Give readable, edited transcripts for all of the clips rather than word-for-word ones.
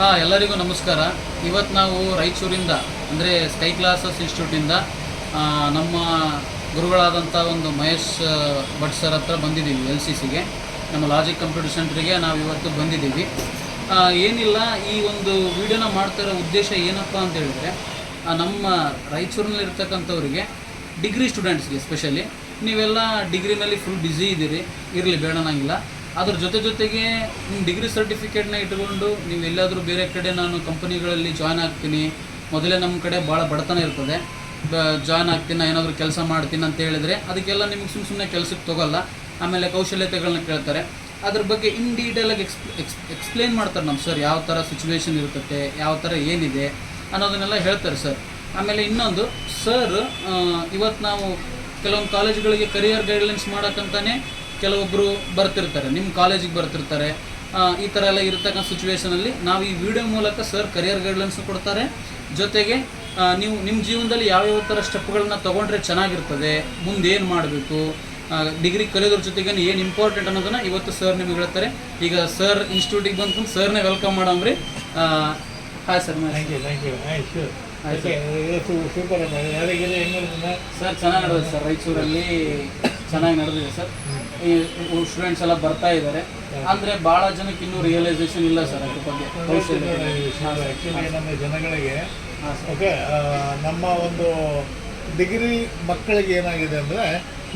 ಎಲ್ಲರಿಗೂ ನಮಸ್ಕಾರ. ಇವತ್ತು ನಾವು ರಾಯಚೂರಿಂದ ಅಂದರೆ ಸ್ಕೈ ಕ್ಲಾಸಸ್ ಇನ್ಸ್ಟಿಟ್ಯೂಟಿಂದ ನಮ್ಮ ಗುರುಗಳಾದಂಥ ಒಂದು ಮಹೇಶ್ ಭಟ್ ಸರ್ ಹತ್ರ ಬಂದಿದ್ದೀವಿ. LCCಗೆ ನಮ್ಮ ಲಾಜಿಕ್ ಕಂಪ್ಯೂಟರ್ ಸೆಂಟ್ರಿಗೆ ನಾವು ಇವತ್ತು ಬಂದಿದ್ದೀವಿ. ಏನಿಲ್ಲ, ಈ ಒಂದು ವಿಡಿಯೋನ ಮಾಡ್ತಿರೋ ಉದ್ದೇಶ ಏನಪ್ಪ ಅಂತ ಹೇಳಿದ್ರೆ, ನಮ್ಮ ರಾಯಚೂರಿನಲ್ಲಿರ್ತಕ್ಕಂಥವ್ರಿಗೆ ಡಿಗ್ರಿ ಸ್ಟೂಡೆಂಟ್ಸ್ಗೆ ಸ್ಪೆಷಲಿ, ನೀವೆಲ್ಲ ಡಿಗ್ರಿನಲ್ಲಿ ಫುಲ್ ಬ್ಯುಸಿ ಇದ್ದೀರಿ, ಇರಲಿ ಬೇಡನಂಗಿಲ್ಲ. ಅದ್ರ ಜೊತೆಗೆ ನಿಮ್ಮ ಡಿಗ್ರಿ ಸರ್ಟಿಫಿಕೇಟ್ನ ಇಟ್ಕೊಂಡು ನೀವು ಎಲ್ಲಾದರೂ ಬೇರೆ ಕಡೆ ನಾನು ಕಂಪನಿಗಳಲ್ಲಿ ಜಾಯ್ನ್ ಆಗ್ತೀನಿ, ಮೊದಲೇ ನಮ್ಮ ಕಡೆ ಭಾಳ ಬಡತನ ಇರ್ತದೆ, ಜಾಯ್ನ್ ಆಗ್ತೀನಿ, ಏನಾದರೂ ಕೆಲಸ ಮಾಡ್ತೀನಿ ಅಂತ ಹೇಳಿದರೆ ಅದಕ್ಕೆಲ್ಲ ನಿಮಗೆ ಸುಮ್ಮನೆ ಕೆಲಸಕ್ಕೆ ತೊಗೊಲ್ಲ. ಆಮೇಲೆ ಕೌಶಲ್ಯತೆಗಳನ್ನ ಕೇಳ್ತಾರೆ. ಅದ್ರ ಬಗ್ಗೆ ಇನ್ ಡೀಟೇಲಾಗಿ ಎಕ್ಸ್ಪ್ಲೇನ್ ಮಾಡ್ತಾರೆ ನಮ್ಮ ಸರ್. ಯಾವ ಥರ ಸಿಚುವೇಶನ್ ಇರ್ತದೆ, ಯಾವ ಥರ ಏನಿದೆ ಅನ್ನೋದನ್ನೆಲ್ಲ ಹೇಳ್ತಾರೆ ಸರ್. ಆಮೇಲೆ ಇನ್ನೊಂದು ಸರ್, ಇವತ್ತು ನಾವು ಕೆಲವೊಂದು ಕಾಲೇಜ್ಗಳಿಗೆ ಕರಿಯರ್ ಗೈಡ್ಲೈನ್ಸ್ ಮಾಡೋಕ್ಕಂತಾನೆ ಕೆಲವೊಬ್ಬರು ಬರ್ತಿರ್ತಾರೆ, ನಿಮ್ಮ ಕಾಲೇಜಿಗೆ ಬರ್ತಿರ್ತಾರೆ. ಈ ಥರ ಎಲ್ಲ ಇರತಕ್ಕಂಥ ಸಿಚುವೇಷನಲ್ಲಿ ನಾವು ಈ ವಿಡಿಯೋ ಮೂಲಕ ಸರ್ ಕರಿಯರ್ ಗೈಡ್ಲೈನ್ಸ್ ಕೊಡ್ತಾರೆ. ಜೊತೆಗೆ ನೀವು ನಿಮ್ಮ ಜೀವನದಲ್ಲಿ ಯಾವ್ಯಾವ ಥರ ಸ್ಟೆಪ್ಗಳನ್ನ ತೊಗೊಂಡ್ರೆ ಚೆನ್ನಾಗಿರ್ತದೆ, ಮುಂದೆ ಏನು ಮಾಡಬೇಕು, ಡಿಗ್ರಿ ಕಲಿಯೋದ್ರ ಜೊತೆಗೆ ಏನು ಇಂಪಾರ್ಟೆಂಟ್ ಅನ್ನೋದನ್ನು ಇವತ್ತು ಸರ್ ನಿಮಗೆ ಹೇಳ್ತಾರೆ. ಈಗ ಸರ್ ಇನ್ಸ್ಟಿಟ್ಯೂಟಿಗೆ ಬಂದು ಸರ್ನೇ ವೆಲ್ಕಮ್ ಮಾಡಮ್ರಿ. Hi sir. Thank you. Super. Sir ಚೆನ್ನಾಗಿ ನಡೆದಿದೆ ಸರ್, ರಾಯಚೂರಲ್ಲಿ ಚೆನ್ನಾಗಿ ನಡೆದಿದೆ ಸರ್. ಈ ಸ್ಟೂಡೆಂಟ್ಸ್ ಎಲ್ಲ ಬರ್ತಾ ಇದ್ದಾರೆ. ಅಂದರೆ ಭಾಳ ಜನಕ್ಕೆ ಇನ್ನೂ ರಿಯಲೈಸೇಷನ್ ಇಲ್ಲ ಸರ್ ಅದ್ರ ಬಗ್ಗೆ. ಆ್ಯಕ್ಚುಲಿ ನಮ್ಮ ಜನಗಳಿಗೆ ಓಕೆ, ನಮ್ಮ ಒಂದು ಡಿಗ್ರಿ ಮಕ್ಕಳಿಗೆ ಏನಾಗಿದೆ ಅಂದರೆ,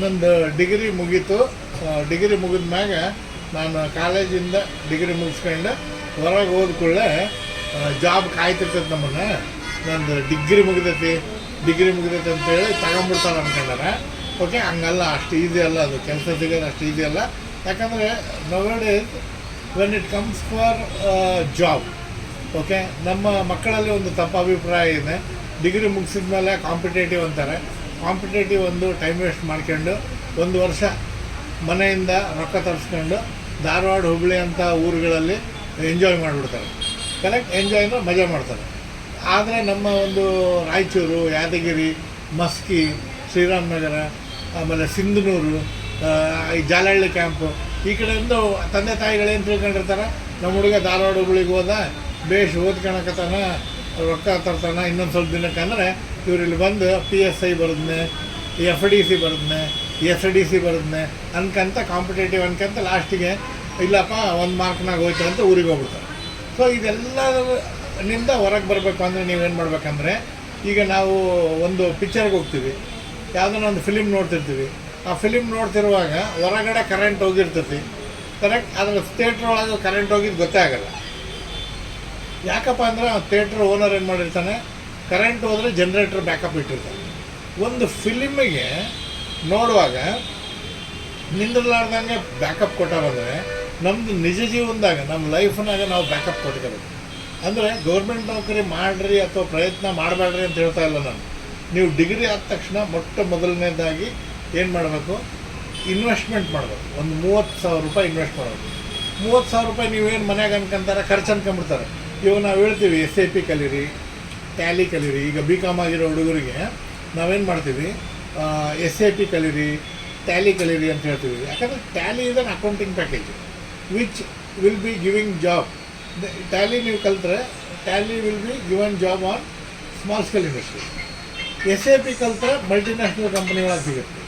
ನಂದು ಡಿಗ್ರಿ ಮುಗೀತು. ಡಿಗ್ರಿ ಮುಗಿದ ಮ್ಯಾಗ ನಾನು ಕಾಲೇಜಿಂದ ಡಿಗ್ರಿ ಮುಗಿಸ್ಕೊಂಡು ಹೊರಗೆ ಹೋದ್ಕೊಳ್ಳೆ ಜಾಬ್ ಕಾಯ್ತಿರ್ತೈತೆ ನಮ್ಮನ್ನು. ನಂದು ಡಿಗ್ರಿ ಮುಗಿದೈತಿ ಅಂತೇಳಿ ತಗೊಂಬಿಡ್ತಾರೆ ಅಂದ್ಕೊಂಡಾರೆ. ಓಕೆ, ಹಂಗಲ್ಲ, ಅಷ್ಟು ಈಸಿ ಅಲ್ಲ ಅದು. ಕೆಲಸ ಸಿಗೋದು ಅಷ್ಟು ಈಸಿ ಅಲ್ಲ. ಯಾಕಂದರೆ ನೌಡೇಸ್ when it comes for job, okay, ನಮ್ಮ ಮಕ್ಕಳಲ್ಲಿ ಒಂದು ತಪ್ಪು ಅಭಿಪ್ರಾಯ ಇದೆ. ಡಿಗ್ರಿ ಮುಗಿಸಿದ ಮೇಲೆ ಕಾಂಪಿಟೇಟಿವ್ ಅಂತಾರೆ. ಕಾಂಪಿಟೇಟಿವ್ ಒಂದು ಟೈಮ್ ವೇಸ್ಟ್ ಮಾಡ್ಕೊಂಡು 1 ವರ್ಷ ಮನೆಯಿಂದ ರೊಕ್ಕ ತರಿಸ್ಕೊಂಡು ಧಾರವಾಡ, ಹುಬ್ಬಳ್ಳಿ ಅಂಥ ಊರುಗಳಲ್ಲಿ ಎಂಜಾಯ್ ಮಾಡಿಬಿಡ್ತಾರೆ. ಕರೆಕ್ಟ್, ಎಂಜಾಯ್ ಅಂದರೆ ಮಜಾ ಮಾಡ್ತಾರೆ. ಆದರೆ ನಮ್ಮ ಒಂದು ರಾಯಚೂರು, ಯಾದಗಿರಿ, ಮಸ್ಕಿ, ಶ್ರೀರಾಮನಗರ, ಆಮೇಲೆ ಸಿಂಧನೂರು, ಈ ಜಾಲಹಳ್ಳಿ ಕ್ಯಾಂಪು, ಈ ಕಡೆಯಿಂದ ತಂದೆ ತಾಯಿಗಳೇನು ತಿಳ್ಕೊಂಡಿರ್ತಾರೆ, ನಮ್ಮ ಹುಡುಗ ಧಾರವಾಡ, ಹುಬ್ಬಳ್ಳಿಗೆ ಹೋದ, ಬೇಷ್ ಓದ್ಕೊಳಕತ್ತಾನ, ರೊಕ್ಕ ತರ್ತಾನೆ, ಇನ್ನೊಂದು ಸ್ವಲ್ಪ ದಿನಕ್ಕೆ ಅಂದರೆ ಇವ್ರು ಇಲ್ಲಿ ಬಂದು PSI ಬರೋದನ್ನೇ, FDC ಬರೋದನ್ನೇ, SDC ಬರೋದನ್ನೇ ಅನ್ಕಂತ, ಕಾಂಪಿಟೇಟಿವ್ ಅನ್ಕಂತ ಲಾಸ್ಟಿಗೆ ಇಲ್ಲಪ್ಪ 1 ಮಾರ್ಕ್ನಾಗ ಹೋಯ್ತು ಅಂತ ಊರಿಗೆ ಹೋಗ್ಬಿಡ್ತಾರೆ. ಸೊ ಇದೆಲ್ಲನಿಂದ ಹೊರಗೆ ಬರಬೇಕು ಅಂದರೆ ನೀವೇನು ಮಾಡ್ಬೇಕಂದ್ರೆ, ಈಗ ನಾವು ಒಂದು ಪಿಕ್ಚರ್ಗೆ ಹೋಗ್ತೀವಿ, ಯಾವುದನ್ನ ಒಂದು ಫಿಲಿಮ್ ನೋಡ್ತಿರ್ತೀವಿ. ಆ ಫಿಲಿಮ್ ನೋಡ್ತಿರುವಾಗ ಹೊರಗಡೆ ಕರೆಂಟ್ ಹೋಗಿರ್ತೈತಿ, ಕರೆಕ್ಟ್, ಆದರೆ ಥಿಯೇಟ್ರ್ ಒಳಗೆ ಕರೆಂಟ್ ಹೋಗಿದ್ದು ಗೊತ್ತೇ ಆಗಲ್ಲ. ಯಾಕಪ್ಪ ಅಂದರೆ ಆ ಥಿಯೇಟ್ರ್ ಓನರ್ ಏನು ಮಾಡಿರ್ತಾನೆ, ಕರೆಂಟ್ ಹೋದರೆ ಜನ್ರೇಟ್ರ್ ಬ್ಯಾಕಪ್ ಇಟ್ಟಿರ್ತಾನೆ. ಒಂದು ಫಿಲಿಮಿಗೆ ನೋಡುವಾಗ ನಿಂದಿರ್ಲಾರ್ದಂಗೆ ಬ್ಯಾಕಪ್ ಕೊಟ್ಟಾರಂದರೆ, ನಮ್ಮದು ನಿಜ ಜೀವನದಾಗ, ನಮ್ಮ ಲೈಫ್ನಾಗ ನಾವು ಬ್ಯಾಕಪ್ ಕೊಟ್ಕೋಬೇಕು. ಅಂದರೆ ಗೌರ್ಮೆಂಟ್ ನೌಕರಿ ಮಾಡಿರಿ ಅಥವಾ ಪ್ರಯತ್ನ ಮಾಡಬೇಡ್ರಿ ಅಂತ ಹೇಳ್ತಾ ಇಲ್ಲ ನಾನು. ನೀವು ಡಿಗ್ರಿ ಆದ ತಕ್ಷಣ ಮೊದಲನೇದಾಗಿ ಏನು ಮಾಡಬೇಕು, ಇನ್ವೆಸ್ಟ್ಮೆಂಟ್ ಮಾಡಬೇಕು. ಒಂದು 30,000 ರೂಪಾಯಿ ಇನ್ವೆಸ್ಟ್ ಮಾಡಬೇಕು. 30,000 ರೂಪಾಯಿ ನೀವೇನು ಮನ್ಯಾಗ ಅನ್ಕೊಂತಾರೆ, ಖರ್ಚು ಅನ್ಕೊಂಬಿಡ್ತಾರೆ. ಇವಾಗ ನಾವು ಹೇಳ್ತೀವಿ SAP ಕಲೀರಿ, ಟ್ಯಾಲಿ ಕಲೀರಿ. ಈಗ BCom ಆಗಿರೋ ಹುಡುಗರಿಗೆ ನಾವೇನು ಮಾಡ್ತೀವಿ, SAP ಕಲೀರಿ, ಟ್ಯಾಲಿ ಕಲೀರಿ ಅಂತ ಹೇಳ್ತೀವಿ. ಯಾಕಂದರೆ ಟ್ಯಾಲಿ ಇದೆ accounting package which will be giving job. Tally ನೀವು ಕಲಿತ್ರೆ Tally will be given job on small scale industry. SAP ಕಲಿತ್ರೆ ಮಲ್ಟಿನ್ಯಾಷನಲ್ ಕಂಪ್ನಿ ಒಳಗೆ ಸಿಗುತ್ತೆ.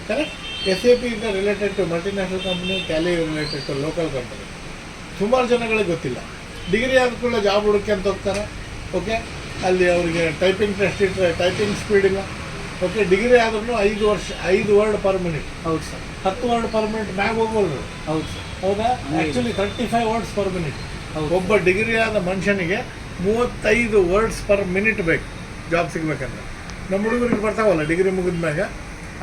Correct, SAP is related to multinational company, Tally related to local company. ಸುಮಾರು ಜನಗಳಿಗೆ ಗೊತ್ತಿಲ್ಲ. ಡಿಗ್ರಿ ಆದ ಕೂಡಲೇ ಜಾಬ್ ಹುಡುಕಿ ಅಂತ ಹೋಗ್ತಾರೆ. ಓಕೆ, ಅಲ್ಲಿ ಅವರಿಗೆ ಟೈಪಿಂಗ್ ಟೆಸ್ಟ್ ಇಟ್ಟರೆ ಟೈಪಿಂಗ್ ಸ್ಪೀಡ್ ಇಲ್ಲ. ಓಕೆ, ಡಿಗ್ರಿ ಆದ್ರೂ 5 ವರ್ಡ್ ಪರ್ ಮಿನಿಟ್. ಹೌದು ಸರ್. 10 ವರ್ಡ್ ಪರ್ ಮಿನಿಟ್ ಮ್ಯಾಗ ಹೋಗೋರು. ಹೌದು ಸರ್. ಹೌದಾ? Actually 35 words per minute. ಒಬ್ಬ ಡಿಗ್ರಿ ಆದ ಮನುಷ್ಯನಿಗೆ 35 ವರ್ಡ್ಸ್ ಪರ್ ಮಿನಿಟ್ ಬೇಕು ಜಾಬ್ ಸಿಗ್ಬೇಕಂದ್ರೆ. ನಮ್ಮ ಹುಡುಗರಿಗೆ ಬರ್ತಾವಲ್ಲ ಡಿಗ್ರಿ ಮುಗಿದ ಮ್ಯಾಗ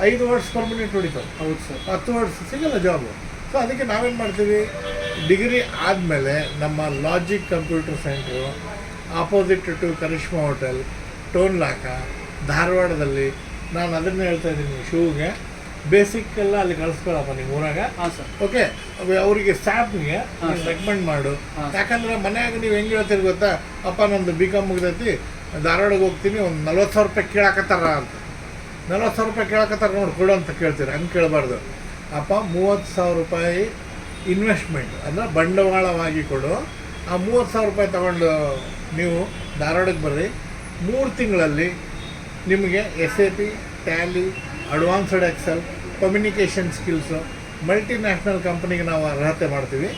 5 ವರ್ಡ್ಸ್ ಪರ್ ಮಿನಿಟ್ ಹೊಡಿತಾವೆ. ಹೌದು ಸರ್. 10 ವರ್ಡ್ಸ್ ಸಿಗಲ್ಲ ಜಾಬು. ಸೊ ಅದಕ್ಕೆ ನಾವೇನು ಮಾಡ್ತೀವಿ, ಡಿಗ್ರಿ ಆದಮೇಲೆ ನಮ್ಮ logic computer centre opposite to Karishma hotel, toll Naka, ಧಾರವಾಡದಲ್ಲಿ. ನಾನು ಅದನ್ನೇ ಹೇಳ್ತಾ ಇದ್ದೀನಿ, ಶೂಗೆ ಬೇಸಿಕ್ ಎಲ್ಲ ಅಲ್ಲಿ ಕಳಿಸ್ಕೊಳಪ್ಪ ನಿಮ್ಮ ಊರಾಗ. ಹಾಂ ಸರ್. ಓಕೆ, ಅವರಿಗೆ ಸ್ಟಾಫ್ಗೆ ರೆಕಮೆಂಡ್ ಮಾಡು. ಯಾಕಂದರೆ ಮನ್ಯಾಗ ನೀವು ಹೆಂಗೆ ಹೇಳ್ತೀರಿ ಗೊತ್ತಾ, ಅಪ್ಪ ನಂದು BCom ಮುಗ್ದೈತಿ, ಧಾರವಾಡಗೆ ಹೋಗ್ತೀನಿ, ಒಂದು 40,000 ರೂಪಾಯಿ ಕೇಳಕತ್ತಾರ ಅಂತ. 40,000 ರೂಪಾಯಿ ಕೇಳಕತ್ತಾರ ನೋಡಿ ಕೊಡು ಅಂತ ಕೇಳ್ತೀರಿ. ಹಂಗೆ ಕೇಳಬಾರ್ದು. ಅಪ್ಪ 30,000 ರೂಪಾಯಿ ಇನ್ವೆಸ್ಟ್ಮೆಂಟ್ ಅಂದರೆ ಬಂಡವಾಳವಾಗಿ ಕೊಡು, ಆ 30,000 ರೂಪಾಯಿ ತೊಗೊಂಡು ನೀವು ಧಾರವಾಡಕ್ಕೆ ಬರ್ರಿ. 3 ತಿಂಗಳಲ್ಲಿ ನಿಮಗೆ SAP, Tally, advanced excel, communication skills, multinational ಕಂಪ್ನಿಗೆ ನಾವು ಅರ್ಹತೆ ಮಾಡ್ತೀವಿ.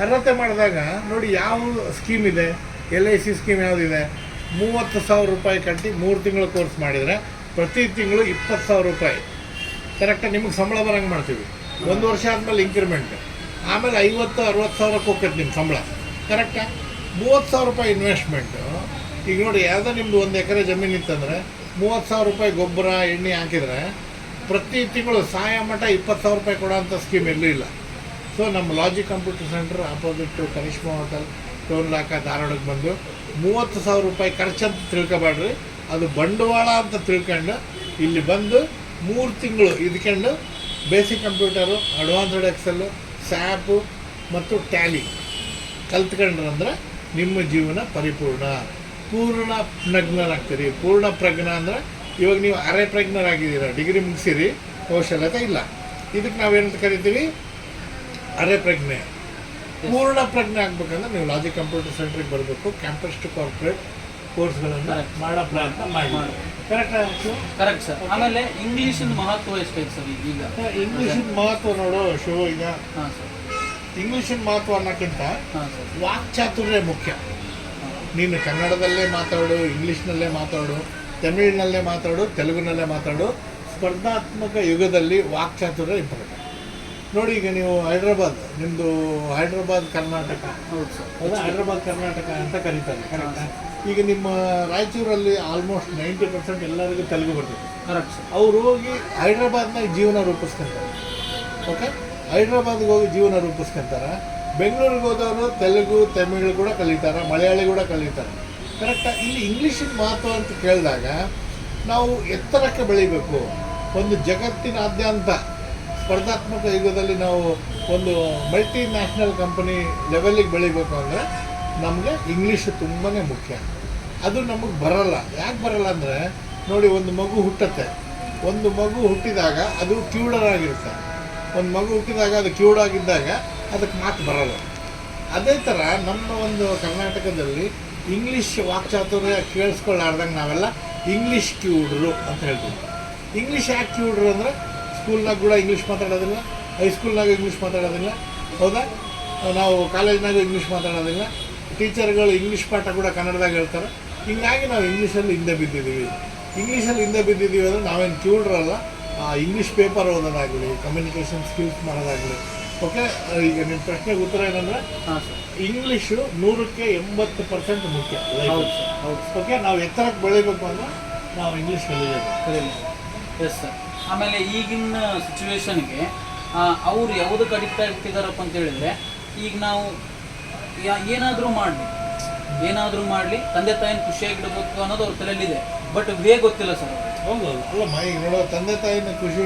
ಅರ್ಹತೆ ಮಾಡಿದಾಗ ನೋಡಿ ಯಾವ ಸ್ಕೀಮ್ ಇದೆ, LIC ಸ್ಕೀಮ್ ಯಾವುದಿದೆ, 30,000 ರೂಪಾಯಿ ಕಟ್ಟಿ 3 ತಿಂಗಳು ಕೋರ್ಸ್ ಮಾಡಿದರೆ ಪ್ರತಿ ತಿಂಗಳು 20,000 ರೂಪಾಯಿ ಕರೆಕ್ಟಾಗಿ ನಿಮಗೆ ಸಂಬಳ ಬರೋಂಗೆ ಮಾಡ್ತೀವಿ. 1 ವರ್ಷ ಆದಮೇಲೆ ಇಂಕ್ರಿಮೆಂಟ್, ಆಮೇಲೆ 50,000-60,000 ಹೋಗ್ತೈತೆ ನಿಮ್ಮ ಸಂಬಳ ಕರೆಕ್ಟಾ. 30,000 ರೂಪಾಯಿ ಇನ್ವೆಸ್ಟ್ಮೆಂಟು. ಈಗ ನೋಡಿ ಯಾವುದೋ ನಿಮ್ಮದು 1 ಎಕರೆ ಜಮೀನು ಇತ್ತಂದರೆ 30,000 ರೂಪಾಯಿ ಗೊಬ್ಬರ ಎಣ್ಣೆ ಹಾಕಿದರೆ ಪ್ರತಿ ತಿಂಗಳು ಸಹಾಯ ಮಟ್ಟ 20,000 ರೂಪಾಯಿ ಕೊಡೋಂಥ ಸ್ಕೀಮ್ ಎಲ್ಲೂ ಇಲ್ಲ. ಸೊ ನಮ್ಮ logic computer centre opposite Karishma hotel, toll Naka, ಧಾರವಾಡಕ್ಕೆ ಬಂದು 30,000 ರೂಪಾಯಿ ಖರ್ಚಂತ ತಿಳ್ಕೊಬೇಡ್ರಿ, ಅದು ಬಂಡವಾಳ ಅಂತ ತಿಳ್ಕೊಂಡು ಇಲ್ಲಿ ಬಂದು 3 ತಿಂಗಳು ಇದ್ಕೊಂಡು ಬೇಸಿಕ್ ಕಂಪ್ಯೂಟರು, ಅಡ್ವಾನ್ಸ್ಡ್ ಎಕ್ಸೆಲ್ಲು, ಸ್ಯಾಪು ಮತ್ತು ಟ್ಯಾಲಿ ಕಲ್ತ್ಕೊಂಡ್ರಂದ್ರೆ ನಿಮ್ಮ ಜೀವನ ಪರಿಪೂರ್ಣ, ಪೂರ್ಣ ಪ್ರಜ್ಞರಾಗ್ತೀರಿ. ಪೂರ್ಣ ಪ್ರಜ್ಞ ಅಂದರೆ ಇವಾಗ ನೀವು ಅರೆ ಪ್ರಜ್ಞರಾಗಿದ್ದೀರ, ಡಿಗ್ರಿ ಮುಗಿಸಿರಿ, ಕೌಶಲ್ಯತೆ ಇಲ್ಲ. ಇದಕ್ಕೆ ನಾವೇನಂತ ಕರಿತೀವಿ, ಅರೆ ಪ್ರಜ್ಞೆ. ಪೂರ್ಣ ಪ್ರಜ್ಞೆ ಆಗ್ಬೇಕಂದ್ರೆ ನೀವು ಲಾಜಿಕ್ ಕಂಪ್ಯೂಟರ್ ಸೆಂಟ್ರಿಗೆ ಬರಬೇಕು. ಕ್ಯಾಂಪಸ್ ಟು ಕಾರ್ಪೊರೇಟ್ ಕೋರ್ಸ್ಗಳನ್ನು ಮಾಡೋ ಪ್ರಯತ್ನ ಮಾಡಿ. Correct sir. ಆಮೇಲೆ ಇಂಗ್ಲೀಷಿನ ಮಹತ್ವ ಎಷ್ಟೈತೆ ಸರ್ ಈಗ? ಇಂಗ್ಲೀಷಿನ ಮಹತ್ವ ನೋಡು ಶಿವ, ಈಗ ಹಾಂ ಸರ್, ಇಂಗ್ಲೀಷಿನ ಮಹತ್ವ ಅನ್ನೋಕ್ಕಿಂತ ಹಾಂ ಸರ್, ವಾಕ್ಚಾತುರ್ಯ ಮುಖ್ಯ. ನೀನು ಕನ್ನಡದಲ್ಲೇ ಮಾತಾಡು, ಇಂಗ್ಲೀಷ್ನಲ್ಲೇ ಮಾತಾಡು, ತಮಿಳಿನಲ್ಲೇ ಮಾತಾಡು, ತೆಲುಗಿನಲ್ಲೇ ಮಾತಾಡು. ಸ್ಪರ್ಧಾತ್ಮಕ ಯುಗದಲ್ಲಿ ವಾಕ್ಚಾತುರ್ಯ ಇಂಪಾರ್ಟೆಂಟ್. ನೋಡಿ ಈಗ ನೀವು ಹೈದ್ರಾಬಾದ್, ನಿಮ್ಮದು ಹೈದ್ರಾಬಾದ್ ಕರ್ನಾಟಕ, ಹೌದು ಸರ್, ಹೌದಾ, ಹೈದ್ರಾಬಾದ್ ಕರ್ನಾಟಕ ಅಂತ ಕರೀತಾರೆ ಕರೆಕ್ಟಾ. ಈಗ ನಿಮ್ಮ ರಾಯಚೂರಲ್ಲಿ ಆಲ್ಮೋಸ್ಟ್ 90% ಎಲ್ಲರಿಗೂ ತೆಲುಗು ಬರ್ತದೆ ಕರೆಕ್ಟ್ ಸರ್. ಅವ್ರು ಹೋಗಿ ಹೈದ್ರಾಬಾದ್ನಾಗ ಜೀವನ ರೂಪಿಸ್ಕೊಂತಾರೆ. ಓಕೆ, ಹೈದ್ರಾಬಾದ್ಗೆ ಹೋಗಿ ಜೀವನ ರೂಪಿಸ್ಕೊಂತಾರೆ. ಬೆಂಗಳೂರಿಗೆ ಹೋದವರು ತೆಲುಗು, ತಮಿಳು ಕೂಡ ಕಲಿತಾರೆ, ಮಲಯಾಳಿ ಕೂಡ ಕಲಿತಾರೆ ಕರೆಕ್ಟಾಗಿ. ಇಲ್ಲಿ ಇಂಗ್ಲೀಷಿನ ಮಹತ್ವ ಅಂತ ಕೇಳಿದಾಗ ನಾವು ಎತ್ತರಕ್ಕೆ ಬೆಳಿಬೇಕು. ಒಂದು ಜಗತ್ತಿನಾದ್ಯಂತ ಸ್ಪರ್ಧಾತ್ಮಕ ಯುಗದಲ್ಲಿ ನಾವು ಒಂದು ಮಲ್ಟಿ ನ್ಯಾಷನಲ್ ಕಂಪನಿ ಲೆವೆಲ್ಲಿಗೆ ಬೆಳಿಬೇಕು ಅಂದರೆ ನಮಗೆ ಇಂಗ್ಲೀಷ್ ತುಂಬಾ ಮುಖ್ಯ. ಅದು ನಮಗೆ ಬರಲ್ಲ. ಯಾಕೆ ಬರಲ್ಲ ಅಂದರೆ ನೋಡಿ, ಒಂದು ಮಗು ಹುಟ್ಟುತ್ತೆ. ಒಂದು ಮಗು ಹುಟ್ಟಿದಾಗ ಅದು ಕ್ಯೂಡರಾಗಿರುತ್ತೆ. ಒಂದು ಮಗು ಹುಟ್ಟಿದಾಗ ಅದು ಕ್ಯೂಡಾಗಿದ್ದಾಗ ಅದಕ್ಕೆ ಮಾತು ಬರಲ್ಲ. ಅದೇ ಥರ ನಮ್ಮ ಒಂದು ಕರ್ನಾಟಕದಲ್ಲಿ ಇಂಗ್ಲೀಷ್ ವಾಕ್ಚಾತುರ್ಯ ಕೇಳಿಸ್ಕೊಳ್ಳಾರ್ದಂಗೆ ನಾವೆಲ್ಲ ಇಂಗ್ಲೀಷ್ ಕ್ಯೂಡ್ರು ಅಂತ ಹೇಳ್ತೀವಿ. ಇಂಗ್ಲೀಷ್ ಯಾಕೆ ಕ್ಯೂಡ್ರು ಅಂದರೆ ಸ್ಕೂಲ್ನಾಗ ಕೂಡ ಇಂಗ್ಲೀಷ್ ಮಾತಾಡೋದಿಲ್ಲ, ಹೈಸ್ಕೂಲ್ನಾಗ ಇಂಗ್ಲೀಷ್ ಮಾತಾಡೋದಿಲ್ಲ, ಹೌದಾ, ನಾವು ಕಾಲೇಜ್ನಾಗ ಇಂಗ್ಲೀಷ್ ಮಾತಾಡೋದಿಲ್ಲ, ಟೀಚರ್ಗಳು ಇಂಗ್ಲೀಷ್ ಪಾಠ ಕೂಡ ಕನ್ನಡದಾಗ ಹೇಳ್ತಾರೆ. ಹೀಗಾಗಿ ನಾವು ಇಂಗ್ಲೀಷಲ್ಲಿ ಹಿಂದೆ ಬಿದ್ದಿದ್ದೀವಿ. ಇಂಗ್ಲೀಷಲ್ಲಿ ಹಿಂದೆ ಬಿದ್ದಿದ್ದೀವಿ ಅಂದರೆ ನಾವೇನು ಕ್ಯೂಡ್ರಲ್ಲ. ಇಂಗ್ಲೀಷ್ ಪೇಪರ್ ಓದೋದಾಗಲಿ, ಕಮ್ಯುನಿಕೇಷನ್ ಸ್ಕಿಲ್ಸ್ ಮಾಡೋದಾಗಲಿ. ಓಕೆ, ಈಗ ನಿಮ್ಮ ಪ್ರಶ್ನೆಗೆ ಉತ್ತರ ಏನಂದರೆ ಹಾಂ ಸರ್, ಇಂಗ್ಲೀಷು 100ಕ್ಕೆ 80% ಮುಖ್ಯ. ಹೌದು ಸರ್, ಹೌದು. ಓಕೆ, ನಾವು ಎತ್ತರಕ್ಕೆ ಬೆಳಿಬೇಕು ಅಂದರೆ ನಾವು ಇಂಗ್ಲೀಷ್ ಕಲಿಯಬೇಕು. Yes sir. ಆಮೇಲೆ ಈಗಿನ ಸಿಚುವೇಶನ್ಗೆ ಅವ್ರು ಯಾವುದಕ್ಕೆ ಅಡಿಕ್ಟ್ ಆಗ್ತಿದ್ದಾರಪ್ಪ ಅಂತ ಹೇಳಿದರೆ, ಈಗ ನಾವು ಏನಾದರೂ ಮಾಡಲಿ ತಂದೆ ತಾಯಿನ ಖುಷಿಯಾಗಿಡಬೇಕು ಅನ್ನೋದು ಅವ್ರ ತಲೆಯಲ್ಲಿದೆ. ಬಟ್ ವೇ ಗೊತ್ತಿಲ್ಲ ಸರ್. ಹೌದು, ಅಲ್ಲಮ್ಮ, ಈಗ ನೋಡೋ ತಂದೆ ತಾಯಿನ ಖುಷಿ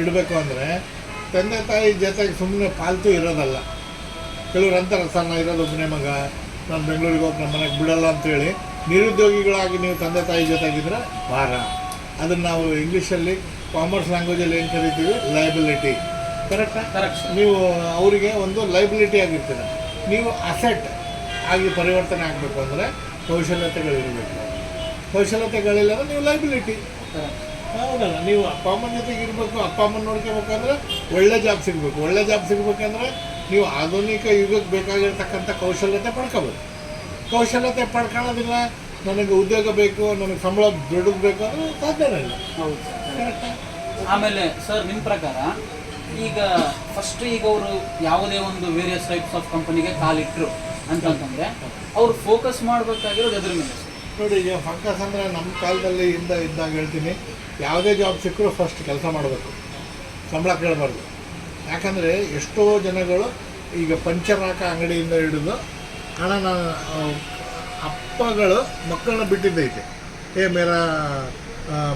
ಇಡಬೇಕು ಅಂದರೆ ತಂದೆ ತಾಯಿ ಜೊತೆಗೆ ಸುಮ್ಮನೆ ಪಾಲ್ತು ಇರೋದಲ್ಲ. ಕೆಲವ್ರು ಅಂತಾರೆ, ಸರ್ ನಾನು ಇರೋದು ಒಬ್ಬನೇ ಮಗ, ನಾನು ಬೆಂಗಳೂರಿಗೆ ಹೋಗಿ ನಮ್ಮ ಮನೆಗೆ ಬಿಡಲ್ಲ ಅಂತೇಳಿ ನಿರುದ್ಯೋಗಿಗಳಾಗಿ ನೀವು ತಂದೆ ತಾಯಿ ಜೊತೆಗಿದ್ರೆ ಭಾರ. ಅದನ್ನು ನಾವು ಇಂಗ್ಲೀಷಲ್ಲಿ ಕಾಮರ್ಸ್ ಲ್ಯಾಂಗ್ವೇಜಲ್ಲಿ ಏನು ಕರಿತೀವಿ, ಲಯಬಿಲಿಟಿ. ಕರೆಕ್ಟಾ? ಕರೆಕ್ಟ್. ನೀವು ಅವರಿಗೆ ಒಂದು ಲಯಬಿಲಿಟಿ ಆಗಿರ್ತೀರ. ನೀವು ಅಸೆಟ್ ಆಗಿ ಪರಿವರ್ತನೆ ಆಗಬೇಕು ಅಂದರೆ ಕೌಶಲ್ಯತೆಗಳಿರಬೇಕು. ಕೌಶಲ್ಯತೆಗಳಿಲ್ಲ ಅಂದರೆ ನೀವು ಲಯಬಿಲಿಟಿ. ಹೌದಲ್ಲ, ನೀವು ಅಪ್ಪ ಅಮ್ಮನ ಜೊತೆಗೆ ಇರಬೇಕು. ಅಪ್ಪ ಅಮ್ಮನ ನೋಡ್ಕೋಬೇಕಂದ್ರೆ ಒಳ್ಳೆ ಜಾಬ್ ಸಿಗಬೇಕು. ಒಳ್ಳೆ ಜಾಬ್ ಸಿಗಬೇಕಂದ್ರೆ ನೀವು ಆಧುನಿಕ ಯುಗಕ್ಕೆ ಬೇಕಾಗಿರ್ತಕ್ಕಂಥ ಕೌಶಲ್ಯತೆ ಪಡ್ಕೋಬೇಕು. ಕೌಶಲ್ಯತೆ ಪಡ್ಕೊಳ್ಳೋದಿಲ್ಲ, ನನಗೆ ಉದ್ಯೋಗ ಬೇಕು, ನನಗೆ ಸಂಬಳ ದೊಡ್ಡದು ಬೇಕು ಅಂದರೆ ಸಾಧ್ಯನೇ ಇಲ್ಲ. ಹೌದು. ಆಮೇಲೆ ಸರ್, ನಿಮ್ಮ ಪ್ರಕಾರ ಈಗ ಅವರು ಯಾವುದೇ ಒಂದು ವೇರಿಯಸ್ ಟೈಪ್ಸ್ ಆಫ್ ಕಂಪನಿಗೆ ಕಾಲಿಟ್ಟರು ಅಂತಂದರೆ ಅವ್ರು ಫೋಕಸ್ ಮಾಡಬೇಕಾಗಿರೋದು ಎದ್ರ ಮೇಲೆ ಸರ್? ನೋಡಿ, ಈಗ ಫೋಕಸ್ ಅಂದರೆ ನಮ್ಮ ಕಾಲದಲ್ಲಿ ಇದ್ದಾಗ ಹೇಳ್ತೀನಿ, ಯಾವುದೇ ಜಾಬ್ ಸಿಕ್ಕರೂ ಫಸ್ಟ್ ಕೆಲಸ ಮಾಡಬೇಕು, ಸಂಬಳ ಕೇಳಬಾರ್ದು. ಯಾಕಂದರೆ ಎಷ್ಟೋ ಜನಗಳು ಈಗ ಪಂಚರ್ ಹಾಕೋ ಅಂಗಡಿಯಿಂದ ಹಿಡಿದು ಹಣ, ನಾನು ಅಪ್ಪಗಳು ಮಕ್ಕಳನ್ನ ಬಿಟ್ಟಿದ್ದೈತೆ.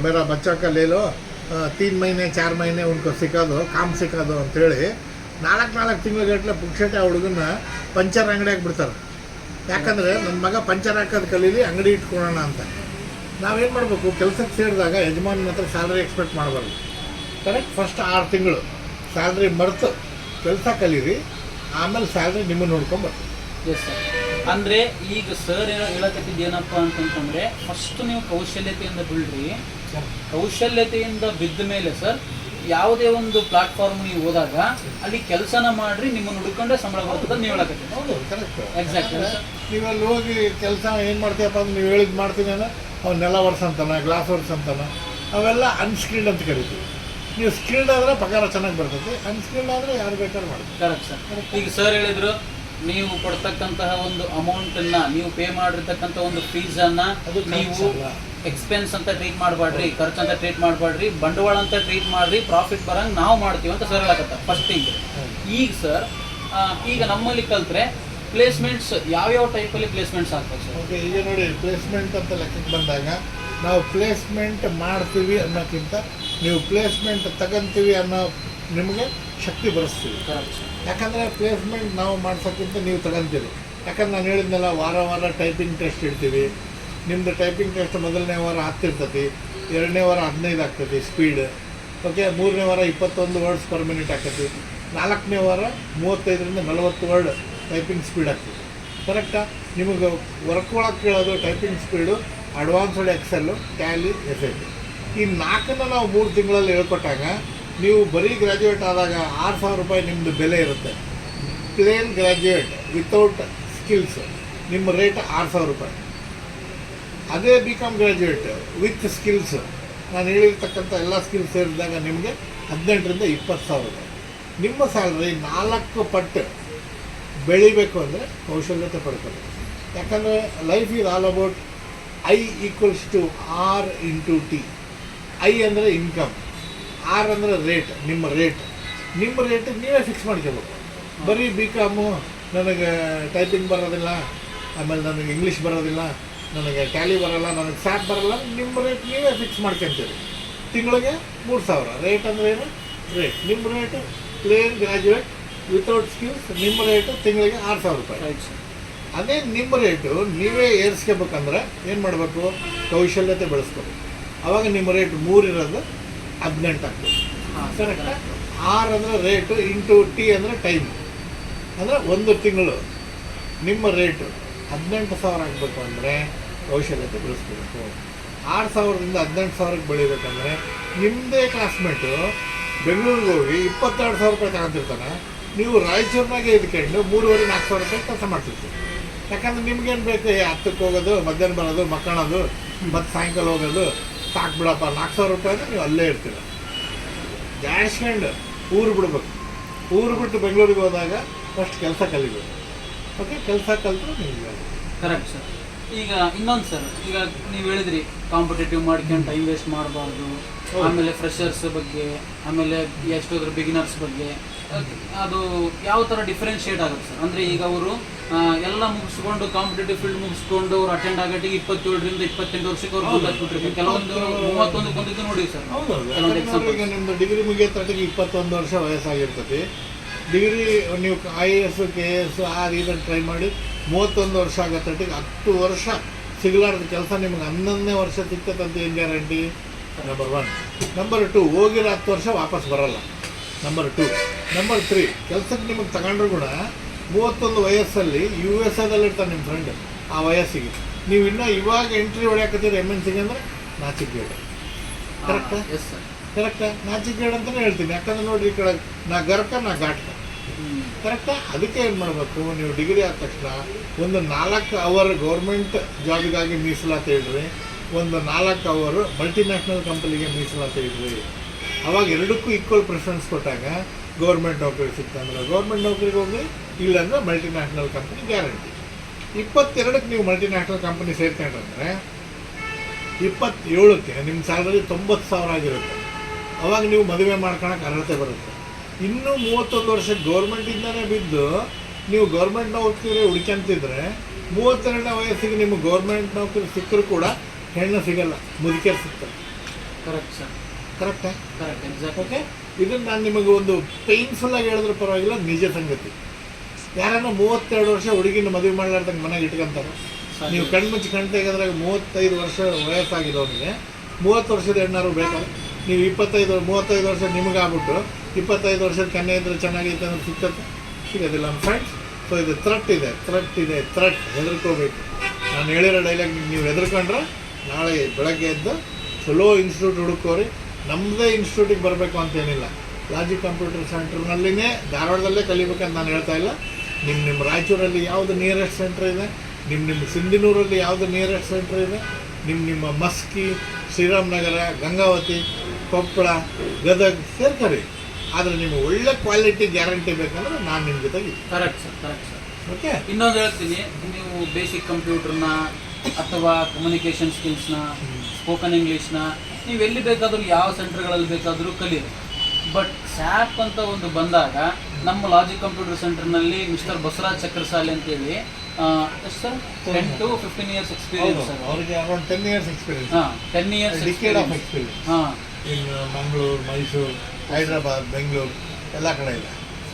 ಮೇರಾ ಬಚ್ಚಾ ಕಾ ಲೇ ಲೋ, 3 ಮहीने 4 ಮहीने ಉನ್ಕೋ ಸಿಕ್ಕೋದು, ಕಾಮ್ ಸಿಕ್ಕೋದು ಅಂಥೇಳಿ 4 ತಿಂಗಳಗಟ್ಟಲೆ ಪುಕ್ಷಟೆ ಆ ಹುಡುಗನ್ನ ಪಂಚರ್ ಅಂಗಡಿಯಾಗಿ ಬಿಡ್ತಾರೆ. ಯಾಕಂದರೆ ನನ್ನ ಮಗ ಪಂಚರ್ ಹಾಕೋದು ಕಲೀಲಿ, ಅಂಗಡಿ ಇಟ್ಕೊಳ್ಳೋಣ ಅಂತ. ನಾವೇನು ಮಾಡಬೇಕು, ಕೆಲಸಕ್ಕೆ ಸೇರಿದಾಗ ಯಜಮಾನ ಹತ್ರ ಸ್ಯಾಲ್ರಿ ಎಕ್ಸ್ಪೆಕ್ಟ್ ಮಾಡಬಾರ್ದು. ಕರೆಕ್ಟ್, ಫಸ್ಟ್ 6 ತಿಂಗಳು ಸ್ಯಾಲ್ರಿ ಮರೆತು ಕೆಲಸ ಕಲೀರಿ, ಆಮೇಲೆ ಸ್ಯಾಲ್ರಿ ನಿಮ್ಮನ್ನು ನೋಡ್ಕೊಂಬರ್ತೀವಿ. Yes sir. ಅಂದರೆ ಈಗ ಸರ್ ಹೇಳಕತ್ತಿದ್ದು ಏನಪ್ಪ ಅಂತಂತಂದರೆ ಫಸ್ಟ್ ನೀವು ಕೌಶಲ್ಯತೆಯಿಂದ ಬಿಡ್ರಿ. ಕೌಶಲ್ಯತೆಯಿಂದ ಬಿದ್ದ ಮೇಲೆ ಸರ್ ಯಾವುದೇ ಒಂದು ಪ್ಲಾಟ್ಫಾರ್ಮ್ ನೀವು ಹೋದಾಗ ಅಲ್ಲಿ ಕೆಲಸನ ಮಾಡ್ರಿ, ನಿಮ್ಮನ್ನು ಹುಡ್ಕೊಂಡೆ ಸಂಬಳ ಬರ್ತದೆ ನೀವು ಹೇಳಕತ್ತೀವಿ. ಹೌದು, ಕರೆಕ್ಟ್. ಎಕ್ಸಾಕ್ಟ್. ನೀವು ಅಲ್ಲಿ ಹೋಗಿ ಕೆಲಸ ಏನು ಮಾಡ್ತೀಯಪ್ಪ ಅಂದ್ರೆ ನೀವು ಹೇಳಿದ್ ಮಾಡ್ತೀನಿ ಅಂದ್ರೆ ಅವ್ನು ನೆಲ ವರ್ಸ್ ಅಂತಾನೆ, ಗ್ಲಾಸ್ ವರ್ಸ್ ಅಂತಾನೆ, ಅವೆಲ್ಲ ಅನ್ಸ್ಕಿಲ್ಡ್ ಅಂತ ಕರಿತೀವಿ. ನೀವು ಸ್ಕಿಲ್ಡ್ ಆದರೆ ಪಗಾರ ಚೆನ್ನಾಗಿ ಬರ್ತೈತಿ, ಅನ್ಸ್ಕಿಲ್ಡ್ ಆದರೆ ಯಾರು ಬೇಕಾದ್ರೂ ಮಾಡ್ತೀವಿ. Correct sir. ಈಗ ಸರ್ ಹೇಳಿದ್ರು ನೀವು ಕೊಡ್ತಕ್ಕಂತಹ ಒಂದು ಅಮೌಂಟನ್ನು, ನೀವು ಪೇ ಮಾಡಿರ್ತಕ್ಕಂಥ ಒಂದು ಫೀಸನ್ನು ನೀವು ಎಕ್ಸ್ಪೆನ್ಸ್ ಅಂತ ಟ್ರೀಟ್ ಮಾಡಬೇಡ್ರಿ, ಖರ್ಚು ಅಂತ ಟ್ರೀಟ್ ಮಾಡಬೇಡ್ರಿ, ಬಂಡವಾಳ ಅಂತ ಟ್ರೀಟ್ ಮಾಡಿರಿ, ಪ್ರಾಫಿಟ್ ಬರಂಗೆ ನಾವು ಮಾಡ್ತೀವಿ ಅಂತ ಸರ್ ಹೇಳಕತ್ತ ಫಸ್ಟ್ ಥಿಂಗ್. ಈಗ ಸರ್ ಈಗ ನಮ್ಮಲ್ಲಿ ಕಲ್ತ್ರೆ ಪ್ಲೇಸ್ಮೆಂಟ್ಸ್ ಯಾವ್ಯಾವ ಟೈಪಲ್ಲಿ ಪ್ಲೇಸ್ಮೆಂಟ್ಸ್ ಆಗ್ತದೆ ಸರ್? ಓಕೆ, ಈಗ ನೋಡಿ ಪ್ಲೇಸ್ಮೆಂಟ್ ಅಂತ ಲೆಕ್ಕಕ್ಕೆ ಬಂದಾಗ ನಾವು ಪ್ಲೇಸ್ಮೆಂಟ್ ಮಾಡ್ತೀವಿ ಅನ್ನೋಕ್ಕಿಂತ ನೀವು ಪ್ಲೇಸ್ಮೆಂಟ್ ತಗೊಂತೀವಿ ಅನ್ನೋ ನಿಮಗೆ ಶಕ್ತಿ ಬರೆಸ್ತೀವಿ. ಯಾಕಂದರೆ ಪ್ಲೇಸ್ಮೆಂಟ್ ನಾವು ಮಾಡ್ಸೋಕ್ಕಿಂತ ನೀವು ತಗೊಂತೀರಿ. ಯಾಕಂದ್ರೆ ನಾನು ಹೇಳಿದ್ನಲ್ಲ, ವಾರ ವಾರ ಟೈಪಿಂಗ್ ಟೆಸ್ಟ್ ಇಡ್ತೀವಿ. ನಿಮ್ಮದು ಟೈಪಿಂಗ್ ಟೆಸ್ಟ್ ಮೊದಲನೇ ವಾರ 10 ಇರ್ತೈತಿ, 2ನೇ ವಾರ 15 ಆಗ್ತೈತಿ ಸ್ಪೀಡ್. ಓಕೆ, 3ನೇ ವಾರ 21 ವರ್ಡ್ಸ್ ಪರ್ ಮಿನಿಟ್ ಆಗ್ತೈತಿ, 4ನೇ ವಾರ 35ರಿಂದ 40 ವರ್ಡ್ ಟೈಪಿಂಗ್ ಸ್ಪೀಡ್ ಆಗ್ತದೆ. ಕರೆಕ್ಟಾ? ನಿಮಗೆ ವರ್ಕ್ ಒಳಗೆ ಕೇಳೋದು typing speed, advanced XL, Tally, SAP. ಈ 4ನ್ನು ನಾವು 3 ತಿಂಗಳಲ್ಲಿ ಹೇಳ್ಕೊಟ್ಟಾಗ ನೀವು ಬರೀ ಗ್ರ್ಯಾಜುಯೇಟ್ ಆದಾಗ 6,000 ರೂಪಾಯಿ ನಿಮ್ಮದು ಬೆಲೆ ಇರುತ್ತೆ. ಪ್ಲೇನ್ ಗ್ರ್ಯಾಜುಯೇಟ್ ವಿತೌಟ್ ಸ್ಕಿಲ್ಸ್ ನಿಮ್ಮ ರೇಟ್ 6,000 ರೂಪಾಯಿ. ಅದೇ BCom ಗ್ರ್ಯಾಜುಯೇಟ್ ವಿತ್ ಸ್ಕಿಲ್ಸ್, ನಾನು ಹೇಳಿರ್ತಕ್ಕಂಥ ಎಲ್ಲ ಸ್ಕಿಲ್ಸ್ ಸೇರಿದಾಗ ನಿಮಗೆ 18ರಿಂದ 20,000 ರೂಪಾಯಿ. ನಿಮ್ಮ ಸ್ಯಾಲ್ರಿ 4 ಪಟ್ಟು ಬೆಳಿಬೇಕು ಅಂದರೆ ಕೌಶಲ್ಯತೆ ಪಡ್ಕೋಬೇಕು. ಯಾಕಂದರೆ life is all about I equals to R into T. I ಅಂದರೆ ಇನ್ಕಮ್, R ಅಂದರೆ ರೇಟ್, ನಿಮ್ಮ ರೇಟ್ ನೀವೇ ಫಿಕ್ಸ್ ಮಾಡ್ಕೋಬೇಕು. ಬರೀ BCom ನನಗೆ ಟೈಪಿಂಗ್ ಬರೋದಿಲ್ಲ, ಆಮೇಲೆ ನನಗೆ ಇಂಗ್ಲೀಷ್ ಬರೋದಿಲ್ಲ, ನನಗೆ ಟ್ಯಾಲಿ ಬರೋಲ್ಲ, ನನಗೆ SAP ಬರೋಲ್ಲ, ನಿಮ್ಮ ರೇಟ್ ನೀವೇ ಫಿಕ್ಸ್ ಮಾಡ್ಕೊತೀರಿ. ತಿಂಗಳಿಗೆ 3,000 ರೇಟ್ ಅಂದರೆ ಏನು? ರೇಟ್ ನಿಮ್ಮ rate plain graduate without skills ನಿಮ್ಮ ರೇಟು ತಿಂಗಳಿಗೆ 6,000 ರೂಪಾಯಿ. ಅದೇ ನಿಮ್ಮ ರೇಟು ನೀವೇ ಏರಿಸ್ಕೋಬೇಕಂದ್ರೆ ಏನು ಮಾಡಬೇಕು? ಕೌಶಲ್ಯತೆ ಬೆಳೆಸ್ಕೋಬೇಕು. ಆವಾಗ ನಿಮ್ಮ ರೇಟ್ 3 ಇರೋದು 18 ಆಗ್ತದೆ. ಕರೆಕ್ಟಾ? R ಅಂದರೆ ರೇಟು ಇಂಟು T ಅಂದರೆ ಟೈಮ್, ಅಂದರೆ 1 ತಿಂಗಳು ನಿಮ್ಮ ರೇಟು 18,000 ಆಗಬೇಕು ಅಂದರೆ ಕೌಶಲ್ಯತೆ ಬೆಳೆಸ್ಕೋಬೇಕು. 6,000ದಿಂದ 18,000ಕ್ಕೆ ಬೆಳಿಬೇಕಂದ್ರೆ ನಿಮ್ಮದೇ ಕ್ಲಾಸ್ಮೇಟು ಬೆಂಗಳೂರಿಗೆ ಹೋಗಿ 22,000 ರೂಪಾಯಿ ತಗೊಂತಿರ್ತಾನೆ, ನೀವು ರಾಯಚೂರಿನಾಗೆ ಇದ್ಕೊಂಡು 3,500-4,000 ರೂಪಾಯಿ ಕೆಲಸ ಮಾಡ್ತಿರ್ತೀವಿ. ಯಾಕಂದ್ರೆ ನಿಮ್ಗೇನು ಬೇಕು? 10ಕ್ಕೆ ಹೋಗೋದು, ಮಧ್ಯಾಹ್ನ ಬರೋದು, ಮಕ್ಕಳೋದು, ಮತ್ತು ಸಾಯಂಕಾಲ ಹೋಗೋದು, ಸಾಕು ಬಿಡಪ್ಪ 4,000 ರೂಪಾಯಿನ ನೀವು ಅಲ್ಲೇ ಇರ್ತೀರ. ಜಾಡ್ಸ್ಕೊಂಡು ಊರು ಬಿಡ್ಬೇಕು. ಊರು ಬಿಟ್ಟು ಬೆಂಗಳೂರಿಗೆ ಹೋದಾಗ ಫಸ್ಟ್ ಕೆಲಸ ಕಲಿಬೇಕು. ಓಕೆ, ಕೆಲಸ ಕಲಿತ್ರೆ ನಿಮಗೆ ಕರೆಕ್ಟ್ ಸರ್. ಈಗ ಇನ್ನೊಂದು ಸರ್, ಈಗ ನೀವು ಹೇಳಿದ್ರಿ ಕಾಂಪಿಟೇಟಿವ್ ಮಾಡ್ಕೊಂಡು ಟೈಮ್ ವೇಸ್ಟ್ ಮಾಡಬಾರ್ದು, ಆಮೇಲೆ ಫ್ರೆಷರ್ಸ್ ಬಗ್ಗೆ, ಆಮೇಲೆ ಎಷ್ಟೋದ್ರ ಬಿಗಿನರ್ಸ್ ಬಗ್ಗೆ, ಅದು ಯಾವ ಥರ ಡಿಫ್ರೆನ್ಷಿಯೇಟ್ ಆಗುತ್ತೆ ಸರ್? ಅಂದರೆ ಈಗ ಅವರು ಎಲ್ಲ ಮುಗಿಸ್ಕೊಂಡು ಕಾಂಪಿಟೇಟಿವ್ ಫೀಲ್ಡ್ ಮುಗಿಸ್ಕೊಂಡು ಅವ್ರು ಅಟೆಂಡ್ ಆಗೋಟ್ಟಿಗೆ 27ರಿಂದ 28 ವರ್ಷಕ್ಕೆ ಅವ್ರು ಬಂದಿರ್ತಾರೆ. ಕೆಲವೊಂದು 31 ಬಂದಿದ್ದು ನೋಡಿ ಸರ್. ಹೌದು, ಈಗ ನಿಮ್ಮದು ಡಿಗ್ರಿ ಮುಗಿಯೋತ್ತಿಗೆ 21 ವರ್ಷ ವಯಸ್ಸಾಗಿರ್ತದೆ. ಡಿಗ್ರಿ ನೀವು IAS KS ಇದನ್ನು ಟ್ರೈ ಮಾಡಿ 31 ವರ್ಷ ಆಗತ್ತಟ್ಟಿಗೆ 10 ವರ್ಷ ಸಿಗಲಾರ್ದ ಕೆಲಸ ನಿಮ್ಗೆ 11ನೇ ವರ್ಷ ಸಿಗ್ತದಂತ ಏನು ಗ್ಯಾರಂಟಿ? ನಂಬರ್ 1. ನಂಬರ್ 2, ಹೋಗಿರೋ 10 ವರ್ಷ ವಾಪಸ್ ಬರೋಲ್ಲ. ನಂಬರ್ 2. ನಂಬರ್ 3, ಕೆಲಸಕ್ಕೆ ನಿಮಗೆ ತಗೊಂಡ್ರು ಕೂಡ 31 ವಯಸ್ಸಲ್ಲಿ USA ಇರ್ತಾನೆ ನಿಮ್ಮ ಫ್ರೆಂಡ್. ಆ ವಯಸ್ಸಿಗೆ ನೀವು ಇನ್ನೂ ಇವಾಗ ಎಂಟ್ರಿ ಹೊಡ್ಯಾಕತ್ತೀರಿ MNCಗೆ ಅಂದರೆ ನಾಚಿಕೆಗೇಡು. ಕರೆಕ್ಟಾ? ಎಸ್ ಸರ್, ಕರೆಕ್ಟಾ? ನಾಚಿಕೆಗೇಡು ಅಂತಲೇ ಹೇಳ್ತೀನಿ. ಯಾಕಂದ್ರೆ ನೋಡಿರಿ, ಈ ಕಡೆ ನಾ ಗರ್ಕ ನಾ ಘಾಟ್ಕ. ಕರೆಕ್ಟಾ? ಅದಕ್ಕೆ ಏನು ಮಾಡಬೇಕು? ನೀವು ಡಿಗ್ರಿ ಆದ ತಕ್ಷಣ ಒಂದು 4 ಅವರ್ ಗೌರ್ಮೆಂಟ್ ಜಾಬಿಗಾಗಿ ಮೀಸಲಾತಿ ಇಡ್ರಿ, ಒಂದು 4 ಅವರು ಮಲ್ಟಿನ್ಯಾಷನಲ್ ಕಂಪನಿಗೆ ಮೀಸಲಾತಿ ಇಡ್ರಿ. ಅವಾಗ ಎರಡಕ್ಕೂ ಈಕ್ವಲ್ ಪ್ರಿಫರೆನ್ಸ್ ಕೊಟ್ಟಾಗ ಗೌರ್ಮೆಂಟ್ ನೌಕರಿ ಸಿಕ್ತಂದ್ರೆ ಗೌರ್ಮೆಂಟ್ ನೌಕರಿಗೆ ಹೋಗಿ, ಇಲ್ಲಾಂದ್ರೆ ಮಲ್ಟಿನ್ಯಾಷನಲ್ ಕಂಪನಿ ಗ್ಯಾರಂಟಿ. 22ಕ್ಕೆ ನೀವು ಮಲ್ಟಿನ್ಯಾಷನಲ್ ಕಂಪನಿ ಸೇರ್ಕೊಂಡ್ರೆ 27ಕ್ಕೆ ನಿಮ್ಮ ಸ್ಯಾಲರಿ 90,000 ಆಗಿರುತ್ತೆ. ಅವಾಗ ನೀವು ಮದುವೆ ಮಾಡ್ಕೊಳಕ್ಕೆ ಅರ್ಹತೆ ಬರುತ್ತೆ. ಇನ್ನೂ 31 ವರ್ಷ ಗೌರ್ಮೆಂಟಿಂದನೇ ಬಿದ್ದು ನೀವು ಗೌರ್ಮೆಂಟ್ ನೌಕರಿ ಹುಡ್ಕೊಂತಿದ್ರೆ 32ನೇ ವಯಸ್ಸಿಗೆ ನಿಮಗೆ ಗೌರ್ಮೆಂಟ್ ನೌಕರಿ ಸಿಕ್ಕರೂ ಕೂಡ ಹೆಣ್ಣು ಸಿಗಲ್ಲ, ಮುದುಕಿಯರು ಸಿಗ್ತಾರೆ. Correct sir. ಕರೆಕ್ಟಾ? Correct, exact. ಓಕೆ, ಇದನ್ನು ನಾನು ನಿಮಗೆ ಒಂದು ಪೇನ್ಫುಲ್ಲಾಗಿ ಹೇಳಿದ್ರೆ ಪರವಾಗಿಲ್ಲ, ನಿಜ ಸಂಗತಿ. ಯಾರನ್ನ 32 ವರ್ಷ ಹುಡುಗಿನ ಮದುವೆ ಮಾಡಲಾರ್ದಂಗೆ ಮನೆಗೆ ಇಟ್ಕೊಂತಾರೆ. ನೀವು ಕಣ್ಮುಚ್ಚಿ ಕಣ್ ತೆಗೆದ್ರಾಗ 35 ವರ್ಷ ವಯಸ್ಸಾಗಿರೋನಿಗೆ 30 ವರ್ಷದ ಹೆಣ್ಣಾರು ಬೇಕಾದ್ರೆ ನೀವು 35 ವರ್ಷ ನಿಮಗಾಗ್ಬಿಟ್ಟು 25 ವರ್ಷದ ಕನ್ಯೆ ಇದ್ರೆ ಚೆನ್ನಾಗೈತೆ ಅಂದ್ರೆ ಸಿಗ್ತದೆ? ಸಿಗೋದಿಲ್ಲ ಫ್ರೆಂಡ್ಸ್. ಸೊ ಇದು ಥ್ರೆಟ್ ಇದೆ ಹೆದರ್ಕೋಬೇಕು. ನಾನು ಹೇಳಿರೋ ಡೈಲಾಗ್ ನೀವು ಹೆದರ್ಕೊಂಡ್ರೆ ನಾಳೆ ಬೆಳಗ್ಗೆ ಎದ್ದು ಚಲೋ ಇನ್ಸ್ಟಿಟ್ಯೂಟ್ ಹುಡುಕೋರಿ. ನಮ್ಮದೇ ಇನ್ಸ್ಟಿಟ್ಯೂಟಿಗೆ ಬರಬೇಕು ಅಂತೇನಿಲ್ಲ. ಲಾಜಿಕ್ ಕಂಪ್ಯೂಟರ್ ಸೆಂಟರ್ನಲ್ಲಿನೇ ಧಾರವಾಡದಲ್ಲೇ ಕಲಿಬೇಕಂತ ನಾನು ಹೇಳ್ತಾ ಇಲ್ಲ. ನಿಮ್ಮ ರಾಯಚೂರಲ್ಲಿ ಯಾವುದು ನಿಯರೆಸ್ಟ್ ಸೆಂಟ್ರ್ ಇದೆ, ನಿಮ್ಮ ಸಿಂಧನೂರಲ್ಲಿ ಯಾವುದು ನಿಯರೆಸ್ಟ್ ಸೆಂಟ್ರ್ ಇದೆ, ನಿಮ್ಮ ಮಸ್ಕಿ, ಶ್ರೀರಾಮನಗರ, ಗಂಗಾವತಿ, ಕೊಪ್ಪಳ, ಗದಗ ಸೇರ್ಕರಿ. ಆದರೆ ನಿಮಗೆ ಒಳ್ಳೆ ಕ್ವಾಲಿಟಿ ಗ್ಯಾರಂಟಿ ಬೇಕಂದ್ರೆ ನಾನು ನಿಮ್ಮ ಜೊತೆಗೆ. Correct sir. ಓಕೆ. ಇನ್ನೊಂದು ಹೇಳ್ತೀನಿ, ನೀವು ಬೇಸಿಕ್ ಕಂಪ್ಯೂಟರ್ನ ಅಥವಾ ಕಮ್ಯುನಿಕೇಷನ್ ಸ್ಕಿಲ್ಸ್ನ, ಸ್ಪೋಕನ್ ಇಂಗ್ಲೀಷ್ನ ನೀವು ಎಲ್ಲಿ ಬೇಕಾದರೂ ಯಾವ ಸೆಂಟರ್ಗಳಲ್ಲಿ ಬೇಕಾದರೂ ಕಲೀರಿ. ಬಟ್ ಸ್ಯಾಪ್ ಅಂತ ಒಂದು ಬಂದಾಗ ನಮ್ಮ ಲಾಜಿಕ್ ಕಂಪ್ಯೂಟರ್ ಸೆಂಟರ್ನಲ್ಲಿ ಮಿಸ್ಟರ್ ಬಸವರಾಜ್ ಚಕ್ರಸಾಲೆ ಅಂತೇಳಿ ಎಷ್ಟು sir 10 to 15 years experience sir. ಅವರಿಗೆ around 10 years experience. 10 years decade of experience. In Mangaluru, Mysuru, Hyderabad, Bengaluru ಎಲ್ಲ ಕಡೆ ಇದೆ.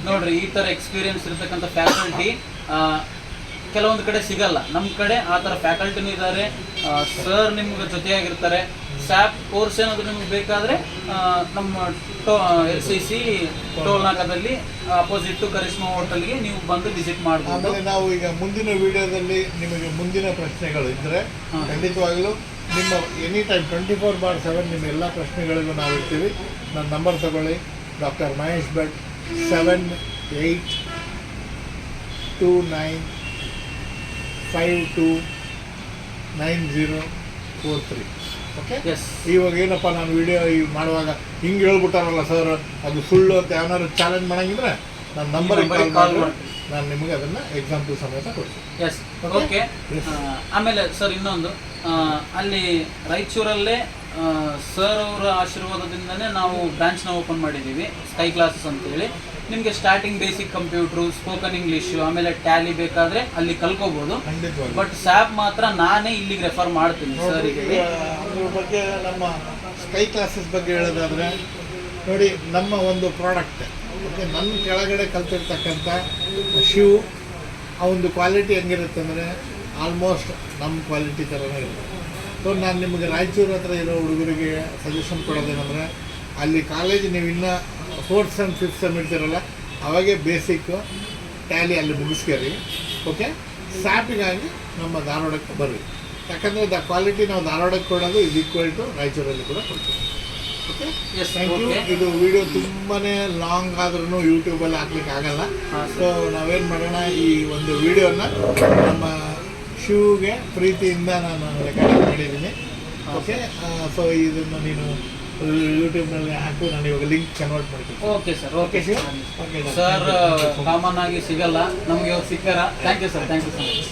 ನೋಡ್ರಿ, ಈ ಥರ ಎಕ್ಸ್ಪೀರಿಯನ್ಸ್ ಇರತಕ್ಕಂಥ ಫ್ಯಾಕಲ್ಟಿ ಕೆಲವೊಂದು ಕಡೆ ಸಿಗಲ್ಲ. ನಮ್ಮ ಕಡೆ ಆ ಥರ ಫ್ಯಾಕಲ್ಟಿನೂ ಇದ್ದಾರೆ. ಸರ್ ನಿಮ್ಗೆ ಜೊತೆಯಾಗಿರ್ತಾರೆ. ಸ್ಯಾಪ್ ಕೋರ್ಸ್ ಏನಾದರೂ ನಿಮ್ಗೆ ಬೇಕಾದರೆ ನಮ್ಮ LCC ಟೋಲ್ ನಾಗದಲ್ಲಿ ಅಪೋಸಿಟ್ ಟು ಕರಿಷ್ಮಾ ಹೋಟೆಲ್ಗೆ ನೀವು ಬಂದು ವಿಸಿಟ್ ಮಾಡ್ಬೋದು. ಆಮೇಲೆ ನಾವು ಈಗ ಮುಂದಿನ ವಿಡಿಯೋದಲ್ಲಿ ನಿಮಗೆ ಮುಂದಿನ ಪ್ರಶ್ನೆಗಳು ಇದ್ದರೆ ಖಂಡಿತವಾಗಲೂ ನಿಮ್ಮ ಎನಿ ಟೈಮ್ 24/7 ನಿಮ್ಮ ಎಲ್ಲ ಪ್ರಶ್ನೆಗಳಿಗೂ ನಾವು ಇರ್ತೀವಿ. ನನ್ನ ನಂಬರ್ ತಗೊಳ್ಳಿ, ಡಾಕ್ಟರ್ ಮಹೇಶ್ ಭಟ್, 7829529043. ಓಕೆ. ಇವಾಗ ಏನಪ್ಪ ನಾನು ವಿಡಿಯೋ ಮಾಡುವಾಗ ಹಿಂಗೆ ಹೇಳ್ಬಿಟ್ಟಾರಲ್ಲ ಸರ್, ಅದು ಸುಳ್ಳು ಅಂತ ಯಾವನಾದ್ರು ಚಾಲೆಂಜ್ ಮಾಡಂಗಿದ್ರೆ ನನ್ನ ನಂಬರಿಗೆ ಕಾಲ್ ಮಾಡಿ ನಾನು ನಿಮಗೆ ಅದನ್ನು ಎಕ್ಸಾಂಪಲ್ ಸಮೇತ ಕೊಡ್ತೀನಿ. S, okay. ಆಮೇಲೆ ಸರ್ ಇನ್ನೊಂದು, ಅಲ್ಲಿ ರಾಯಚೂರಲ್ಲೇ ಸರ್ ಅವರ ಆಶೀರ್ವಾದದಿಂದನೇ ನಾವು ಬ್ರಾಂಚ್ನ ಓಪನ್ ಮಾಡಿದ್ದೀವಿ, ಸ್ಕೈ ಕ್ಲಾಸಸ್ ಅಂತೇಳಿ. ನಿಮಗೆ starting basic computer, spoken English, ಆಮೇಲೆ ಟ್ಯಾಲಿ ಬೇಕಾದರೆ ಅಲ್ಲಿ ಕಲ್ಕೋಬೋದು. ಬಟ್ ಸ್ಯಾಪ್ ಮಾತ್ರ ನಾನೇ ಇಲ್ಲಿಗೆ ರೆಫರ್ ಮಾಡ್ತೀನಿ ಸರಿಗೆ. ಅದ್ರ ಬಗ್ಗೆ ನಮ್ಮ ಸ್ಕೈ ಕ್ಲಾಸಸ್ ಬಗ್ಗೆ ಹೇಳೋದಾದರೆ ನೋಡಿ, ನಮ್ಮ ಒಂದು ಪ್ರಾಡಕ್ಟ್ ಓಕೆ, ನನ್ನ ಕೆಳಗಡೆ ಕಲ್ತಿರ್ತಕ್ಕಂಥ ಶೂ ಆ ಒಂದು ಕ್ವಾಲಿಟಿ ಹೆಂಗಿರುತ್ತೆ ಅಂದರೆ ಆಲ್ಮೋಸ್ಟ್ ನಮ್ಮ ಕ್ವಾಲಿಟಿ ಥರನೇ ಇರುತ್ತೆ. ಸೊ ನಾನು ನಿಮಗೆ ರಾಯಚೂರು ಹತ್ರ ಇರೋ ಹುಡುಗರಿಗೆ ಸಜೆಷನ್ ಕೊಡೋದೇನೆಂದರೆ, ಅಲ್ಲಿ ಕಾಲೇಜ್ ನೀವು ಇನ್ನೂ 4th ಸೆಮ್ 5th ಸೆಮ್ ಇರ್ತೀರಲ್ಲ, ಅವಾಗೇ ಬೇಸಿಕ್ಕು ಟ್ಯಾಲಿ ಅಲ್ಲಿ ಮುಗಿಸ್ಕೇರಿ. ಓಕೆ. ಸ್ಯಾಪಿಗಾಗಿ ನಮ್ಮ ಧಾರವಾಡಕ್ಕೆ ಬರ್ರಿ. ಯಾಕಂದರೆ ದ ಕ್ವಾಲಿಟಿ ನಾವು ಧಾರವಾಡಕ್ಕೆ ಕೊಡೋದು ಇದು ಈಕ್ವಲ್ ಟು ರಾಯಚೂರಲ್ಲಿ ಕೂಡ ಕೊಡ್ತೀವಿ. ಓಕೆ. Thank you. ಇದು ವಿಡಿಯೋ ತುಂಬಾ ಲಾಂಗ್ ಆದ್ರೂ ಯೂಟ್ಯೂಬಲ್ಲಿ ಹಾಕ್ಲಿಕ್ಕೆ ಆಗಲ್ಲ. ಸೊ ನಾವೇನು ಮಾಡೋಣ, ಈ ಒಂದು ವಿಡಿಯೋನ ನಮ್ಮ ಶೂಗೆ ಪ್ರೀತಿಯಿಂದ ನಾನು ರೆಕಾರ್ಡ್ ಮಾಡಿದ್ದೀನಿ. ಓಕೆ. ಸೊ ಇದನ್ನು ನೀನು ಯೂಟ್ಯೂಬ್ನಲ್ಲಿ ಹಾಕು, ನಾನು ಇವಾಗ ಲಿಂಕ್ ಕನ್ವರ್ಟ್ ಮಾಡ್ತೀನಿ. Okay sir. Okay sir. Common ಆಗಿ ಸಿಗಲ್ಲ ನಮಗೆ, ಸಿಕ್ಕಾರ. Thank you sir. Thank you so much.